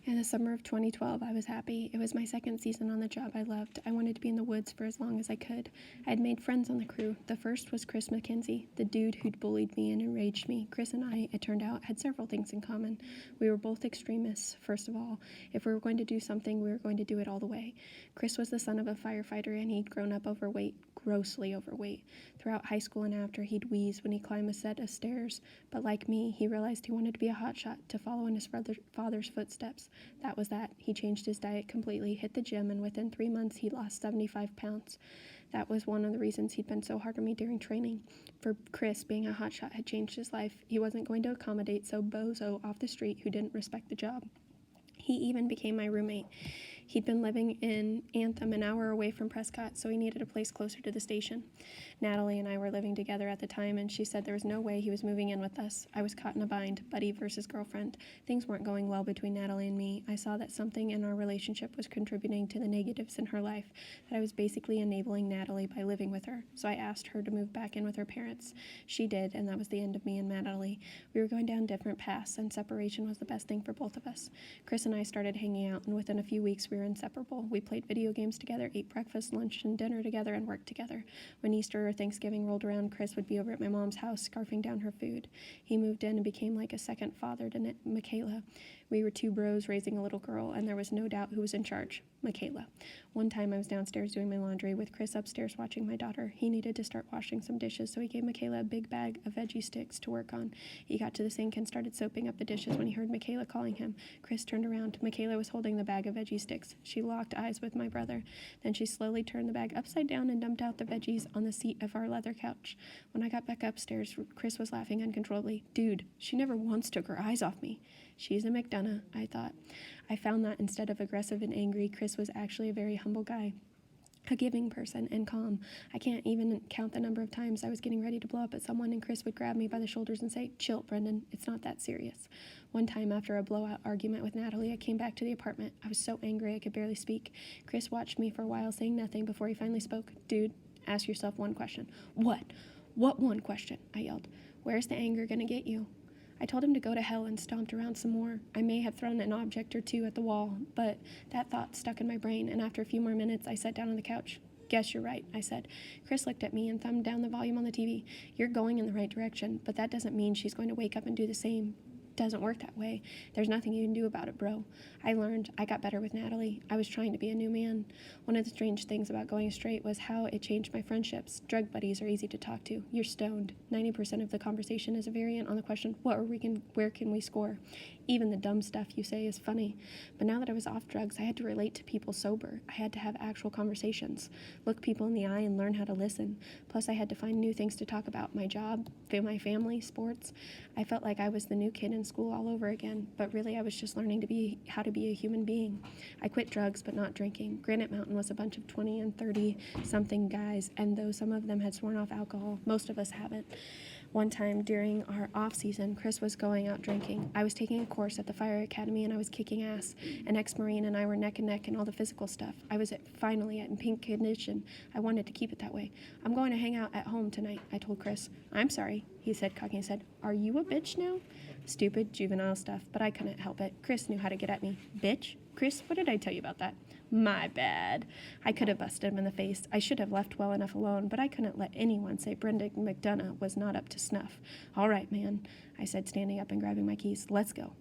In the summer of 2012, I was happy. It was my second season on the job I loved. I wanted to be in the woods for as long as I could. I had made friends on the crew. The first was Chris McKenzie, the dude who'd bullied me and enraged me. Chris and I, it turned out, had several things in common. We were both extremists, first of all. If we were going to do something, we were going to do it all the way. Chris was the son of a firefighter, and he'd grown up overweight, grossly overweight. Throughout high school and after, he'd wheeze when he climbed a set of stairs. But like me, he realized he wanted to be a hotshot, to follow in his father's footsteps. That was that. He changed his diet completely, hit the gym, and within 3 months he'd lost 75 pounds. That was one of the reasons he'd been so hard on me during training. For Chris, being a hotshot had changed his life. He wasn't going to accommodate some bozo off the street who didn't respect the job. He even became my roommate. He'd been living in Anthem, an hour away from Prescott, so he needed a place closer to the station. Natalie and I were living together at the time, and she said there was no way he was moving in with us. I was caught in a bind, buddy versus girlfriend. Things weren't going well between Natalie and me. I saw that something in our relationship was contributing to the negatives in her life, that I was basically enabling Natalie by living with her, so I asked her to move back in with her parents. She did, and that was the end of me and Natalie. We were going down different paths, and separation was the best thing for both of us. Chris and I started hanging out, and within a few weeks we were inseparable. We played video games together, ate breakfast, lunch, and dinner together, and worked together. When Easter or Thanksgiving rolled around, Chris would be over at my mom's house scarfing down her food. He moved in and became like a second father to Michaela. We were two bros raising a little girl, and there was no doubt who was in charge. Michaela. One time I was downstairs doing my laundry with Chris upstairs watching my daughter. He needed to start washing some dishes, so he gave Michaela a big bag of veggie sticks to work on. He got to the sink and started soaping up the dishes when he heard Michaela calling him. Chris turned around. Michaela was holding the bag of veggie sticks. She locked eyes with my brother. Then she slowly turned the bag upside down and dumped out the veggies on the seat of our leather couch. When I got back upstairs, Chris was laughing uncontrollably. Dude, she never once took her eyes off me. She's a McDonough, I thought. I found that instead of aggressive and angry, Chris was actually a very humble guy. A giving person and calm. I can't even count the number of times I was getting ready to blow up at someone and Chris would grab me by the shoulders and say, "Chill, Brendan, it's not that serious." One time after a blowout argument with Natalie, I came back to the apartment. I was so angry I could barely speak. Chris watched me for a while, saying nothing before he finally spoke. "Dude, ask yourself one question." "What? What one question?" I yelled. "Where's the anger gonna get you?" I told him to go to hell and stomped around some more. I may have thrown an object or two at the wall, but that thought stuck in my brain, and after a few more minutes, I sat down on the couch. "Guess you're right," I said. Chris looked at me and thumbed down the volume on the TV. "You're going in the right direction, but that doesn't mean she's going to wake up and do the same. Doesn't work that way. There's nothing you can do about it, bro." I learned. I got better with Natalie. I was trying to be a new man. One of the strange things about going straight was how it changed my friendships. Drug buddies are easy to talk to. You're stoned. 90% of the conversation is a variant on the question, where can we score? Even the dumb stuff you say is funny. But now that I was off drugs, I had to relate to people sober. I had to have actual conversations, look people in the eye and learn how to listen. Plus, I had to find new things to talk about. My job, my family, sports. I felt like I was the new kid in school all over again, but really I was just learning how to be a human being. I quit drugs, but not drinking. Granite Mountain was a bunch of 20 and 30-something guys, and though some of them had sworn off alcohol, most of us haven't. One time during our off-season, Chris was going out drinking. I was taking a course at the fire academy, and I was kicking ass. An ex-Marine and I were neck and neck in all the physical stuff. I was finally in pink condition. I wanted to keep it that way. "I'm going to hang out at home tonight," I told Chris. "I'm sorry," he said, cocking his head. "Are you a bitch now?" Stupid, juvenile stuff, but I couldn't help it. Chris knew how to get at me. "Bitch? Chris, what did I tell you about that?" My bad. I could have busted him in the face. I should have left well enough alone, but I couldn't let anyone say Brenda McDonough was not up to snuff. "All right, man," I said, standing up and grabbing my keys. "Let's go."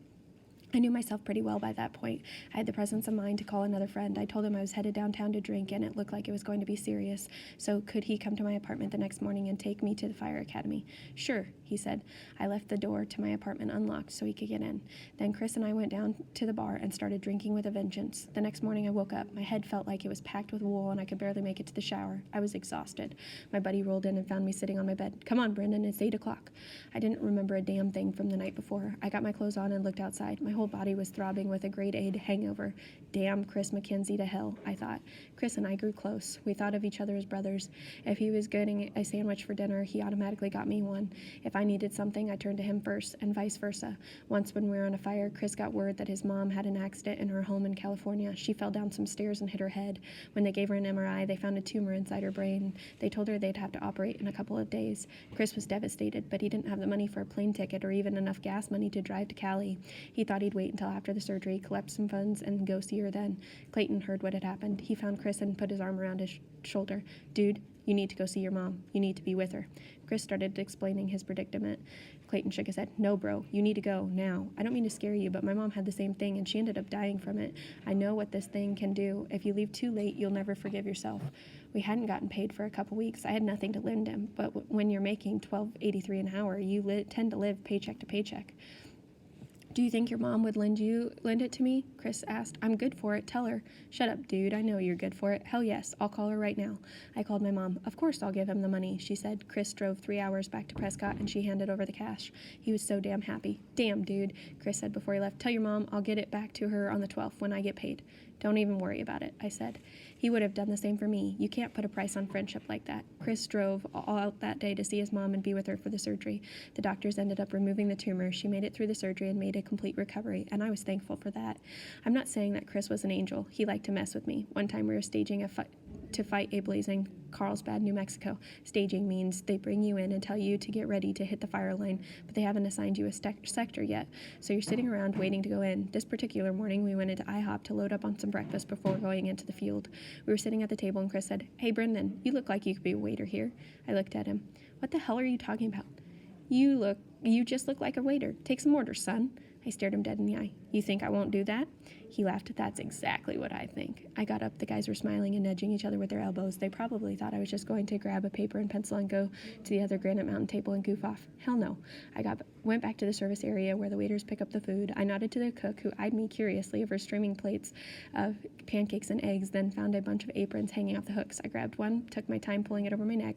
I knew myself pretty well by that point. I had the presence of mind to call another friend. I told him I was headed downtown to drink, and it looked like it was going to be serious. So could he come to my apartment the next morning and take me to the fire academy? "Sure," he said. I left the door to my apartment unlocked so he could get in. Then Chris and I went down to the bar and started drinking with a vengeance. The next morning I woke up. My head felt like it was packed with wool, and I could barely make it to the shower. I was exhausted. My buddy rolled in and found me sitting on my bed. "Come on, Brendan, it's 8 o'clock. I didn't remember a damn thing from the night before. I got my clothes on and looked outside. My whole body was throbbing with a grade A hangover. Damn Chris McKenzie to hell, I thought. Chris and I grew close. We thought of each other as brothers. If he was getting a sandwich for dinner, he automatically got me one. If I needed something, I turned to him first, and vice versa. Once when we were on a fire, Chris got word that his mom had an accident in her home in California. She fell down some stairs and hit her head. When they gave her an MRI, they found a tumor inside her brain. They told her they'd have to operate in a couple of days. Chris was devastated, but he didn't have the money for a plane ticket or even enough gas money to drive to Cali. He thought he'd he'd wait until after the surgery, collect some funds, and go see her then. Clayton heard what had happened. He found Chris and put his arm around his shoulder. Dude, you need to go see your mom. You need to be with her. Chris started explaining his predicament. Clayton shook his head. No, bro, you need to go, now. I don't mean to scare you, but my mom had the same thing, and she ended up dying from it. I know what this thing can do. If you leave too late, you'll never forgive yourself. We hadn't gotten paid for a couple weeks. I had nothing to lend him, but when you're making $12.83 an hour, you tend to live paycheck to paycheck. Do you think your mom would lend it to me? Chris asked. I'm good for it. Tell her. Shut up, dude. I know you're good for it. Hell yes. I'll call her right now. I called my mom. Of course I'll give him the money, she said. Chris drove 3 hours back to Prescott, and she handed over the cash. He was so damn happy. Damn, dude, Chris said before he left. Tell your mom I'll get it back to her on the 12th when I get paid. Don't even worry about it, I said. He would have done the same for me. You can't put a price on friendship like that. Chris drove all out that day to see his mom and be with her for the surgery. The doctors ended up removing the tumor. She made it through the surgery and made a complete recovery, and I was thankful for that. I'm not saying that Chris was an angel. He liked to mess with me. One time we were staging to fight a blazing Carlsbad, New Mexico. Staging means they bring you in and tell you to get ready to hit the fire line, but they haven't assigned you a sector yet, so you're sitting around waiting to go in. This particular morning, we went into IHOP to load up on some breakfast before going into the field. We were sitting at the table, and Chris said, Hey, Brendan, you look like you could be a waiter here. I looked at him. What the hell are you talking about? You just look like a waiter. Take some orders, son. I stared him dead in the eye. You think I won't do that? He laughed. That's exactly what I think. I got up. The guys were smiling and nudging each other with their elbows. They probably thought I was just going to grab a paper and pencil and go to the other Granite Mountain table and goof off. Hell no. Went back to the service area where the waiters pick up the food. I nodded to the cook, who eyed me curiously over streaming plates of pancakes and eggs, then found a bunch of aprons hanging off the hooks. I grabbed one, took my time pulling it over my neck,